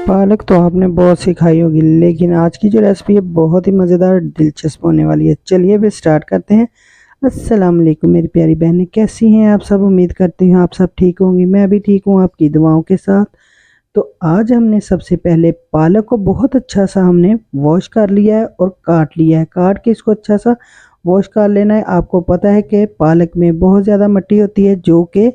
पालक तो आपने बहुत सी खाई होगी, लेकिन आज की जो रेसिपी है बहुत ही मज़ेदार और दिलचस्प होने वाली है। चलिए फिर स्टार्ट करते हैं। अस्सलाम वालेकुम मेरी प्यारी बहनें, कैसी हैं आप सब? उम्मीद करती हूँ आप सब ठीक होंगी। मैं भी ठीक हूँ आपकी दुआओं के साथ। तो आज हमने सबसे पहले पालक को बहुत अच्छा सा हमने वॉश कर लिया है और काट लिया है। काट के इसको अच्छा सा वॉश कर लेना है। आपको पता है कि पालक में बहुत ज़्यादा मिट्टी होती है जो कि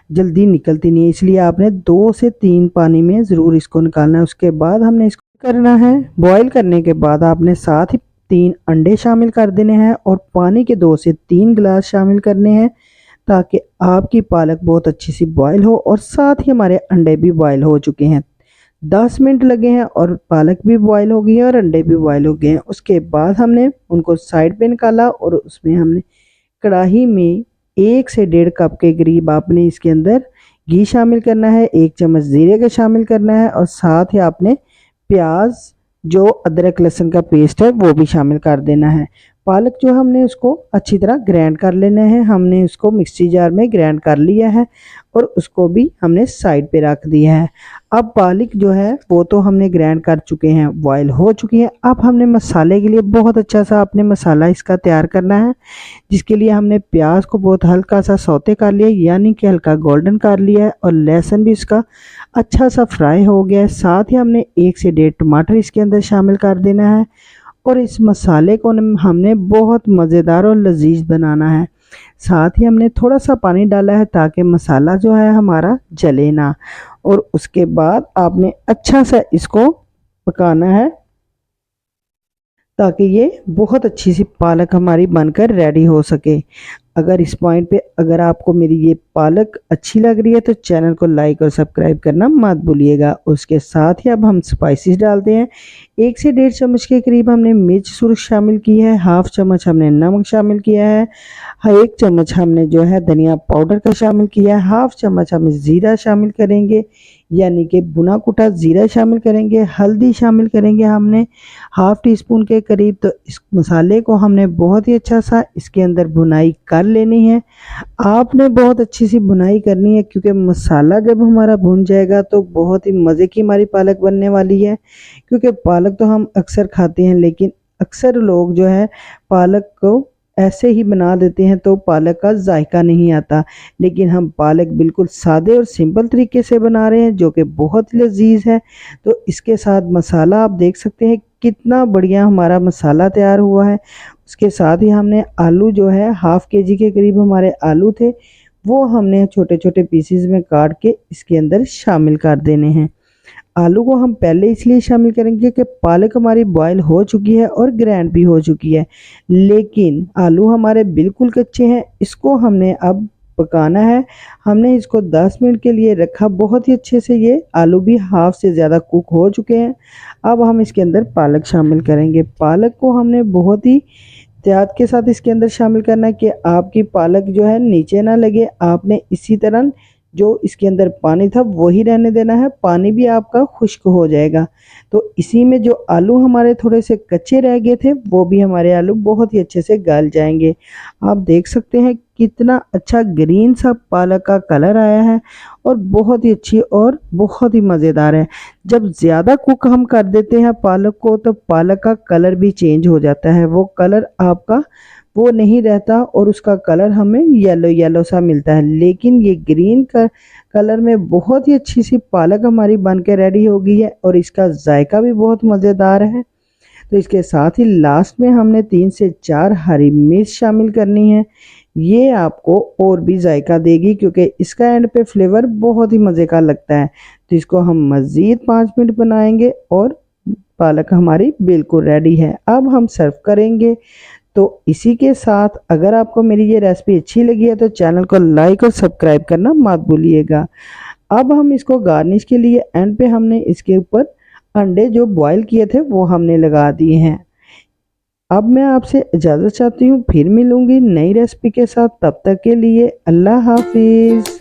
जल्दी निकलती नहीं है, इसलिए आपने 2 से 3 पानी में ज़रूर इसको निकालना है। उसके बाद हमने इसको करना है, बॉईल करने के बाद आपने साथ ही 3 अंडे शामिल कर देने हैं और पानी के 2 से 3 गिलास शामिल करने हैं, ताकि आपकी पालक बहुत अच्छी सी बॉईल हो और साथ ही हमारे अंडे भी बॉईल हो चुके हैं। 10 मिनट लगे हैं और पालक भी बॉईल हो गई है और अंडे भी बॉईल हो गए हैं। उसके बाद हमने उनको साइड पे निकाला और उसमें हमने कढ़ाई में 1 से 1.5 कप के करीब आपने इसके अंदर घी शामिल करना है, 1 चम्मच जीरे का शामिल करना है और साथ ही आपने प्याज जो अदरक लहसुन का पेस्ट है वो भी शामिल कर देना है। पालक जो हमने उसको अच्छी तरह ग्राइंड कर लेना है। हमने उसको मिक्सी जार में ग्राइंड कर लिया है और उसको भी हमने साइड पे रख दिया है। अब पालक जो है वो तो हमने ग्राइंड कर चुके हैं, बॉयल हो चुकी है। अब हमने मसाले के लिए बहुत अच्छा सा आपने मसाला इसका तैयार करना है, जिसके लिए हमने प्याज को बहुत हल्का सा सौते कर लिया, यानी कि हल्का गोल्डन कर लिया है और लहसुन भी इसका अच्छा सा फ्राई हो गया है। साथ ही हमने 1 से 1.5 टमाटर इसके अंदर शामिल कर देना है और इस मसाले को हमने बहुत मज़ेदार और लजीज बनाना है। साथ ही हमने थोड़ा सा पानी डाला है ताकि मसाला जो है हमारा जले ना, और उसके बाद आपने अच्छा सा इसको पकाना है ताकि ये बहुत अच्छी सी पालक हमारी बनकर रेडी हो सके। अगर इस पॉइंट पे अगर आपको मेरी ये पालक अच्छी लग रही है तो चैनल को लाइक और सब्सक्राइब करना मत भूलिएगा। उसके साथ ही अब हम स्पाइसेस डालते हैं। 1 से 1.5 चम्मच के करीब हमने मिर्च सुर्ख शामिल की है, हाफ चम्मच हमने नमक शामिल किया है, 1 चम्मच हमने जो है धनिया पाउडर का शामिल किया है, हाफ चम्मच हम ज़ीरा शामिल करेंगे, यानी कि भुना कुटा ज़ीरा शामिल करेंगे, हल्दी शामिल करेंगे हमने हाफ टी स्पून के करीब। तो इस मसाले को हमने बहुत ही अच्छा सा इसके अंदर भुनाई कर लेनी है। आपने बहुत अच्छी सी भुनाई करनी है, क्योंकि मसाला जब हमारा भुन जाएगा तो बहुत ही मज़े की हमारी पालक बनने वाली है। क्योंकि पालक तो हम अक्सर खाते हैं, लेकिन अक्सर लोग जो है पालक को ऐसे ही बना देते हैं तो पालक का जायका नहीं आता, लेकिन हम पालक बिल्कुल सादे और सिंपल तरीके से बना रहे हैं जो कि बहुत लजीज है। तो इसके साथ मसाला आप देख सकते हैं कितना बढ़िया हमारा मसाला तैयार हुआ है। उसके साथ ही हमने आलू जो है हाफ केजी के करीब हमारे आलू थे, वो हमने छोटे छोटे पीसेस में काट के इसके अंदर शामिल कर देने हैं। आलू को हम पहले इसलिए शामिल करेंगे कि पालक हमारी बॉयल हो चुकी है और ग्राइंड भी हो चुकी है, लेकिन आलू हमारे बिल्कुल कच्चे हैं। इसको हमने अब पकाना है। हमने इसको 10 मिनट के लिए रखा, बहुत ही अच्छे से ये आलू भी हाफ से ज़्यादा कुक हो चुके हैं। अब हम इसके अंदर पालक शामिल करेंगे। पालक को हमने बहुत ही एहतियात के साथ इसके अंदर शामिल करना है कि आपकी पालक जो है नीचे ना लगे। आपने इसी तरह जो इसके अंदर पानी था वही रहने देना है, पानी भी आपका खुश्क हो जाएगा। तो इसी में जो आलू हमारे थोड़े से कच्चे रह गए थे वो भी हमारे आलू बहुत ही अच्छे से गल जाएंगे। आप देख सकते हैं कितना अच्छा ग्रीन सा पालक का कलर आया है और बहुत ही अच्छी और बहुत ही मज़ेदार है। जब ज़्यादा कुक हम कर देते हैं पालक को तो पालक का कलर भी चेंज हो जाता है, वो कलर आपका वो नहीं रहता और उसका कलर हमें येलो येलो सा मिलता है। लेकिन ये ग्रीन कलर में बहुत ही अच्छी सी पालक हमारी बन के रेडी हो गई है और इसका जायका भी बहुत मज़ेदार है। तो इसके साथ ही लास्ट में हमने 3 से 4 हरी मिर्च शामिल करनी है। ये आपको और भी जायका देगी, क्योंकि इसका एंड पे फ्लेवर बहुत ही मज़े का लगता है। तो इसको हम मज़ीद 5 मिनट बनाएंगे और पालक हमारी बिल्कुल रेडी है। अब हम सर्व करेंगे। तो इसी के साथ अगर आपको मेरी ये रेसिपी अच्छी लगी है तो चैनल को लाइक और सब्सक्राइब करना मत भूलिएगा। अब हम इसको गार्निश के लिए एंड पे हमने इसके ऊपर अंडे जो बॉईल किए थे वो हमने लगा दिए हैं। अब मैं आपसे इजाज़त चाहती हूँ, फिर मिलूँगी नई रेसिपी के साथ। तब तक के लिए अल्लाह हाफिज़।